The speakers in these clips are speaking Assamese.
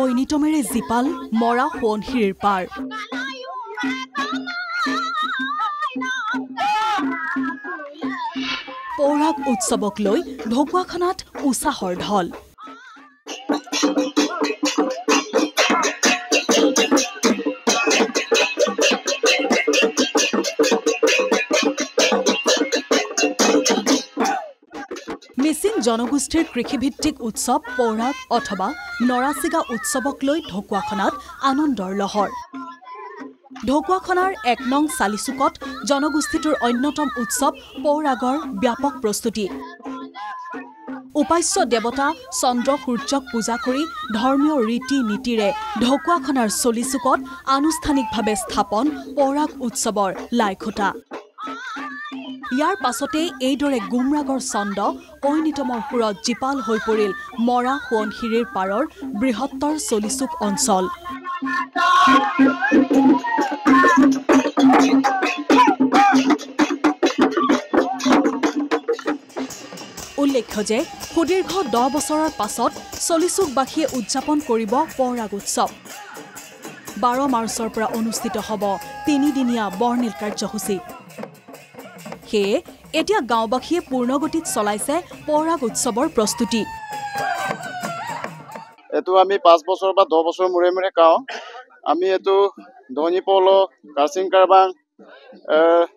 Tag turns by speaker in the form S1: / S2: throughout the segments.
S1: ঐনিতমেৰে জীপাল মৰা সোৱণশিৰীৰ পাৰ পৌৰাগ উৎসৱক লৈ ঢকুৱাখানাত উৎসাহৰ ঢল মিচিং জনগোষ্ঠীৰ কৃষিভিত্তিক উৎসৱ পৌৰাগ অথবা নৰাচিগা উৎসৱক লৈ ঢকুৱাখানাত আনন্দৰ লহৰ ঢকুৱাখানাৰ ১ নং চালিচুকত জনগোষ্ঠীটোৰ অন্যতম উৎসৱ পৌৰাগৰ ব্যাপক প্ৰস্তুতি উপাস্য দেৱতা চন্দ্ৰ সূৰ্যক পূজা কৰি ধৰ্মীয় ৰীতি নীতিৰে ঢকুৱাখানাৰ চলিচুকত আনুষ্ঠানিকভাৱে স্থাপন পৌৰাগ উৎসৱৰ লাইখুটা ইয়াৰ পাছতে এইদৰে গুমৰাগৰ ছন্দ ঐনিতমৰ সুৰত জীপাল হৈ পৰিল মৰা সোৱণশিৰীৰ পাৰৰ বৃহত্তৰ চলিচুক অঞ্চল উল্লেখ্য যে সুদীৰ্ঘ 10 বছৰৰ পাছত চলিচুকবাসীয়ে উদযাপন কৰিব পৌৰাগ উৎসৱ 12 মাৰ্চৰ পৰা অনুষ্ঠিত হ'ব 3দিনীয়া বৰ্ণিল কাৰ্যসূচী সেয়ে এতিয়া গাঁওবাসীয়ে পূৰ্ণগতিত চলাইছে পৌৰাগ উৎসৱৰ প্ৰস্তুতি
S2: এটো আমি 5 বছৰ বা 10 বছৰ মূৰে মূৰে কাও আমি এটো ধনী পল কাৰ্চিং কাৰবাং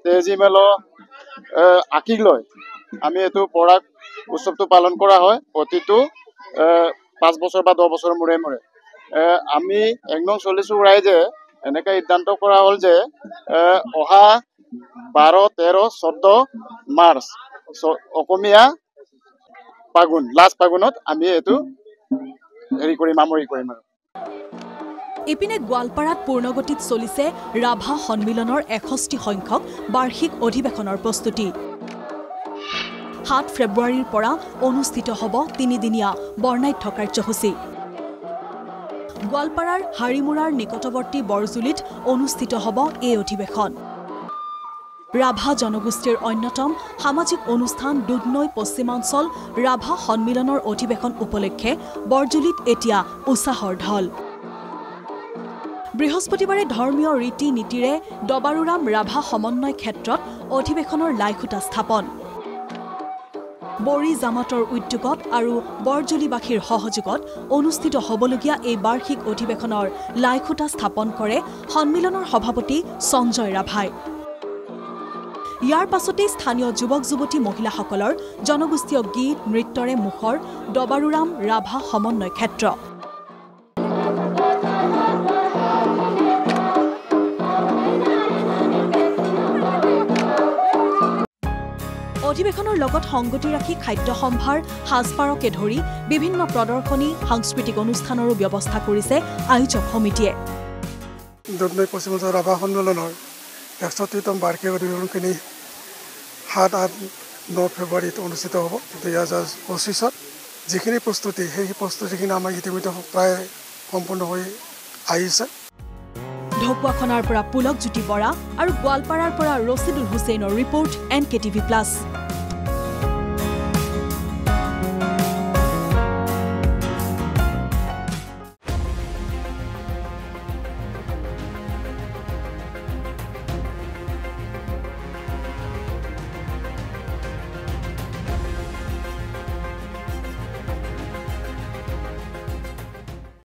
S2: তেজিমেল আকিক লৈ আমি এটো পৌৰাগ উৎসৱটো পালন কৰা হয় প্ৰতিটো 5 বছৰ বা 10 বছৰ মূৰে মূৰে আমি একদম চলিছো ৰাইজে এনেকা সিদ্ধান্ত কৰা হল যে অহা 12, 13, 14 মাৰ্চ অসমীয়া ফাগুন লাষ্ট ফাগুনত আমি এটো হেৰি কৰি মামৰি কৰিম
S1: ইপিনে গোৱালপাৰাত পূৰ্ণগতিত চলিছে ৰাভা সন্মিলনৰ 61 সংখ্যক বাৰ্ষিক অধিৱেশনৰ প্ৰস্তুতি 7 ফেব্ৰুৱাৰীৰ পৰা অনুষ্ঠিত হ'ব 3দিনীয়া বৰ্ণাঢ্য কাৰ্যসূচী গোৱালপাৰাৰ হাৰিমুৰাৰ নিকটৱৰ্তী বৰজুলিত অনুষ্ঠিত হ'ব এই অধিৱেশন ৰাভা জনগোষ্ঠীৰ অন্যতম সামাজিক অনুষ্ঠান দুধনৈ পশ্চিমাঞ্চল ৰাভা সন্মিলনৰ অধিৱেশন উপলক্ষে বৰজুলিত এতিয়া উৎসাহৰ ঢল বৃহস্পতিবাৰে ধৰ্মীয় ৰীতি নীতিৰে দবাৰুৰাম ৰাভা সমন্বয় ক্ষেত্ৰত অধিৱেশনৰ লাইখুটা স্থাপন বৰি জামাতৰ উদ্যোগত আৰু বৰজুলিবাসীৰ সহযোগত অনুষ্ঠিত হ'বলগীয়া এই বাৰ্ষিক অধিৱেশনৰ লাইখুটা স্থাপন কৰে সন্মিলনৰ সভাপতি সঞ্জয় ৰাভাই ইয়াৰ পাছতে স্থানীয় যুৱক যুৱতী মহিলাসকলৰ জনগোষ্ঠীয় গীত নৃত্যৰে মুখৰ দবাৰুৰাম ৰাভা সমন্বয় ক্ষেত্ৰ অধিৱেশনৰ লগত সংগতি ৰাখি খাদ্য সম্ভাৰ সাজপাৰকে ধৰি বিভিন্ন প্ৰদৰ্শনী সাংস্কৃতিক অনুষ্ঠানৰো ব্যৱস্থা কৰিছে আয়োজক সমিতিয়ে
S3: দুধনৈ পশ্চিমাঞ্চল ৰাভা সন্মিলনৰ 61তম বাৰ্ষিক অধিৱেশনখিনি 7, 8, 9 ফেব্ৰুৱাৰীত অনুষ্ঠিত হ'ব 2025ত যিখিনি প্ৰস্তুতি সেই প্ৰস্তুতিখিনি আমাৰ ইতিমধ্যে প্ৰায় সম্পূৰ্ণ হৈ আহিছে
S1: ঢকুৱাখানাৰ পৰা পুলক জ্যোতি বৰা আৰু গোৱালপাৰাৰ পৰা ৰচিদুল হুছেইনৰ ৰিপৰ্ট NKTV+